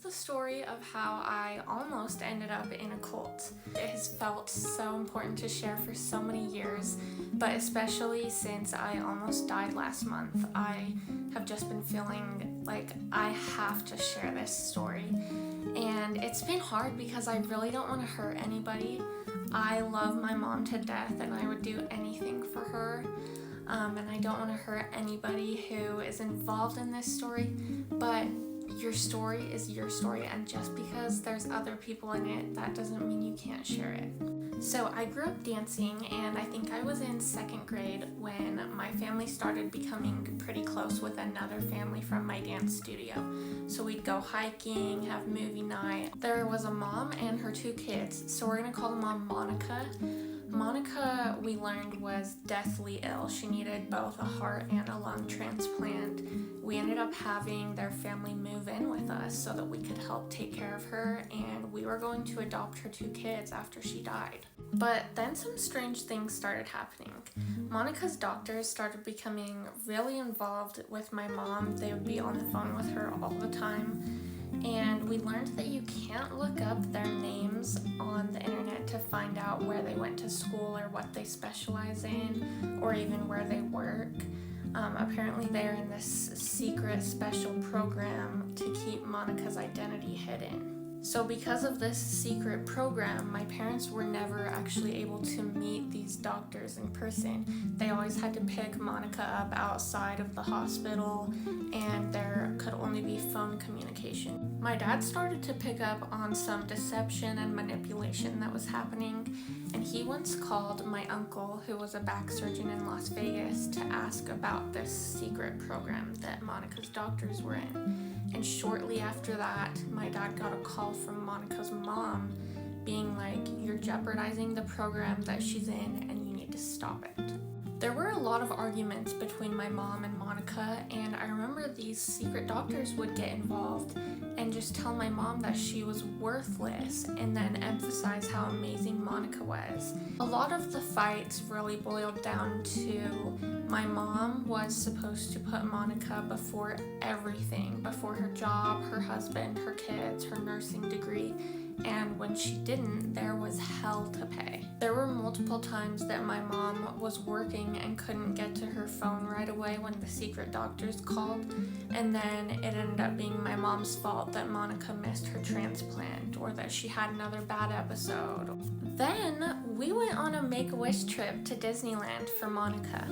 the story of how I almost ended up in a cult. It has felt so important to share for so many years, but especially since I almost died last month, I have just been feeling like I have to share this story. And it's been hard because I really don't want to hurt anybody. I love my mom to death and I would do anything for her. And I don't want to hurt anybody who is involved in this story, but your story is your story, and just because there's other people in it, that doesn't mean you can't share it. So I grew up dancing, and I think I was in second grade when my family started becoming pretty close with another family from my dance studio. So we'd go hiking, have movie night. There was a mom and her two kids, so we're gonna call the mom Monica. Monica, we learned, was deathly ill. She needed both a heart and a lung transplant. We ended up having their family move in with us so that we could help take care of her, and we were going to adopt her two kids after she died. But then some strange things started happening. Monica's doctors started becoming really involved with my mom. They would be on the phone with her all the time. And we learned that you can't look up their names on the internet to find out where they went to school or what they specialize in or even where they work. Apparently they're in this secret special program to keep Monica's identity hidden. So because of this secret program, my parents were never actually able to meet these doctors in person. They always had to pick Monica up outside of the hospital, and there could only be phone communication. My dad started to pick up on some deception and manipulation that was happening, and he once called my uncle, who was a back surgeon in Las Vegas, to ask about this secret program that Monica's doctors were in. And shortly after that, my dad got a call from Monica's mom being like, "You're jeopardizing the program that she's in and you need to stop it." There were a lot of arguments between my mom and Monica, and I remember these secret doctors would get involved and just tell my mom that she was worthless and then emphasize how amazing Monica was. A lot of the fights really boiled down to my mom was supposed to put Monica before everything, before her job, her husband, her kids, her nursing degree, and when she didn't, there was hell to pay. There were multiple times that my mom was working and couldn't get to her phone right away when the secret doctors called, and then it ended up being my mom's fault that Monica missed her transplant or that she had another bad episode. Then we went on a Make-A-Wish trip to Disneyland for Monica.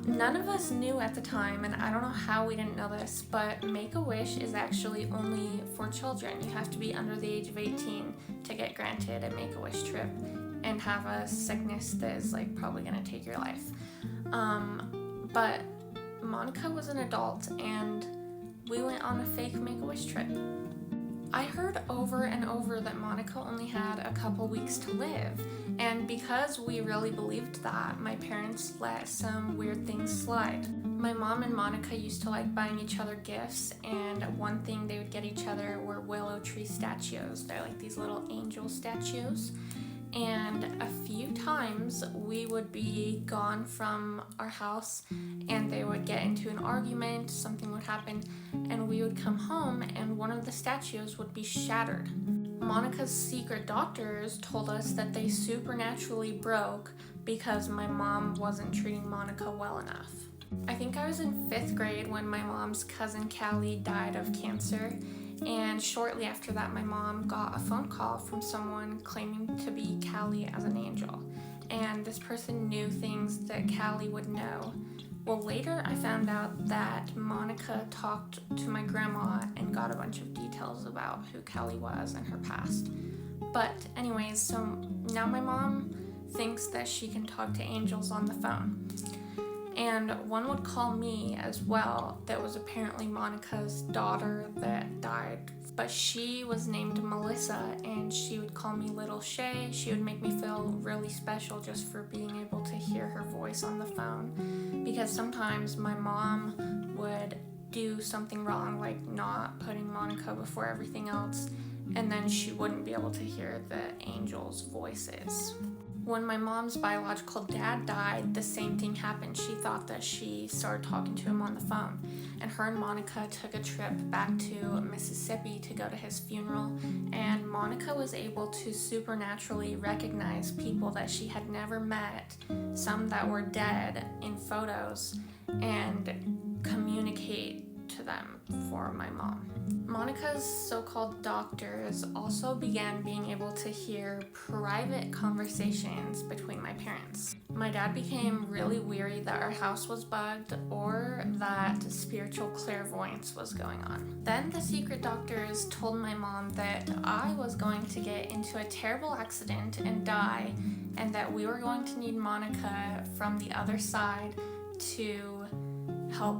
None of us knew at the time, and I don't know how we didn't know this, but Make-A-Wish is actually only for children. You have to be under the age of 18 to get granted a Make-A-Wish trip and have a sickness that is probably gonna take your life. But Monica was an adult, and we went on a fake Make-A-Wish trip. I heard over and over that Monica only had a couple weeks to live, and because we really believed that, my parents let some weird things slide. My mom and Monica used to like buying each other gifts, and one thing they would get each other were willow tree statues. They're like these little angel statues. And a few times we would be gone from our house and they would get into an argument, something would happen, and we would come home and one of the statues would be shattered. Monica's secret doctors told us that they supernaturally broke because my mom wasn't treating Monica well enough. I think I was in 5th grade when my mom's cousin Callie died of cancer. And shortly after that, my mom got a phone call from someone claiming to be Callie as an angel. And this person knew things that Callie would know. Well, later I found out that Monica talked to my grandma and got a bunch of details about who Callie was and her past. But anyways, so now my mom thinks that she can talk to angels on the phone. And one would call me as well that was apparently Monica's daughter that died. But she was named Melissa, and she would call me Little Shay. She would make me feel really special just for being able to hear her voice on the phone. Because sometimes my mom would do something wrong, like not putting Monica before everything else, and then she wouldn't be able to hear the angels' voices. When my mom's biological dad died, the same thing happened. She thought that she started talking to him on the phone. And her and Monica took a trip back to Mississippi to go to his funeral. And Monica was able to supernaturally recognize people that she had never met, some that were dead, in photos, and communicate to them for my mom. Monica's so-called doctors also began being able to hear private conversations between my parents. My dad became really weary that our house was bugged or that spiritual clairvoyance was going on. Then the secret doctors told my mom that I was going to get into a terrible accident and die, and that we were going to need Monica from the other side to help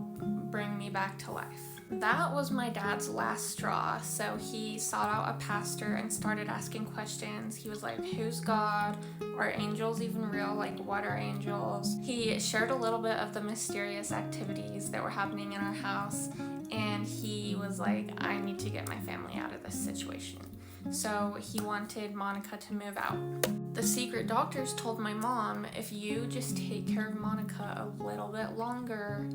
bring me back to life. That was my dad's last straw, so he sought out a pastor and started asking questions. He was like, who's God? Are angels even real? Like, what are angels? He shared a little bit of the mysterious activities that were happening in our house, and he was like, I need to get my family out of this situation. So he wanted Monica to move out. The secret doctors told my mom, if you just take care of Monica a little bit longer,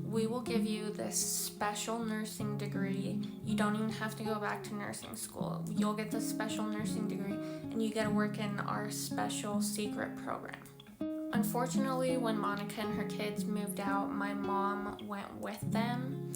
we will give you this special nursing degree. You don't even have to go back to nursing school. You'll get this special nursing degree and you get to work in our special secret program. Unfortunately, when Monica and her kids moved out, my mom went with them.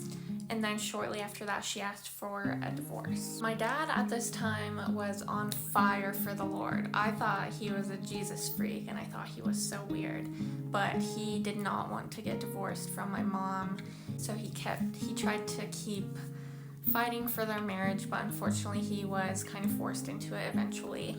And then shortly after that, she asked for a divorce. My dad at this time was on fire for the Lord. I thought he was a Jesus freak, and I thought he was so weird. But he did not want to get divorced from my mom, so he tried to keep fighting for their marriage, but unfortunately he was kind of forced into it eventually.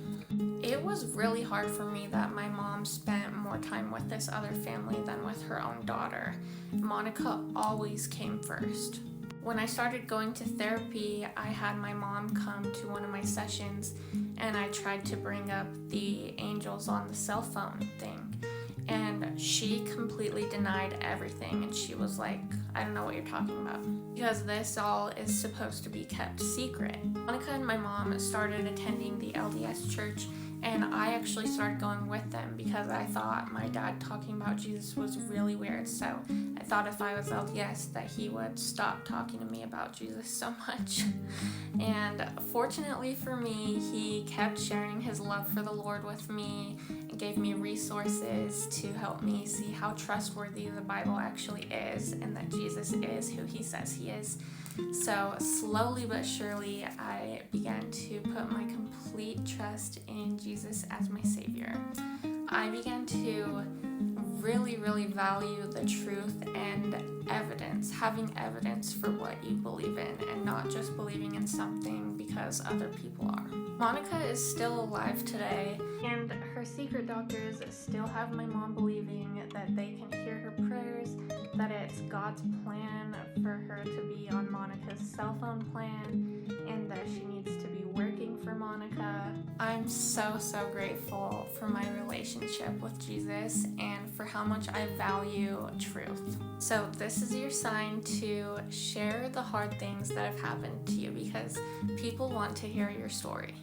It was really hard for me that my mom spent more time with this other family than with her own daughter. Monica always came first. When I started going to therapy, I had my mom come to one of my sessions, and I tried to bring up the angels on the cell phone thing, and she completely denied everything, and she was like, I don't know what you're talking about, because this all is supposed to be kept secret. Monica and my mom started attending the LDS church, and I actually started going with them because I thought my dad talking about Jesus was really weird. So I thought if I was LDS that he would stop talking to me about Jesus so much. And fortunately for me, he kept sharing his love for the Lord with me and gave me resources to help me see how trustworthy the Bible actually is and that Jesus is who he says he is. So slowly but surely, I began to put my complete trust in Jesus as my Savior. I began to really value the truth and evidence, having evidence for what you believe in and not just believing in something because other people are. Monica is still alive today, and her secret doctors still have my mom believing that they can hear her prayers, that it's God's plan for her to be on Monica's cell phone plan, and that she needs to be working for Monica. I'm so grateful for my relationship with Jesus and for how much I value truth. So this is your sign to share the hard things that have happened to you because people want to hear your story.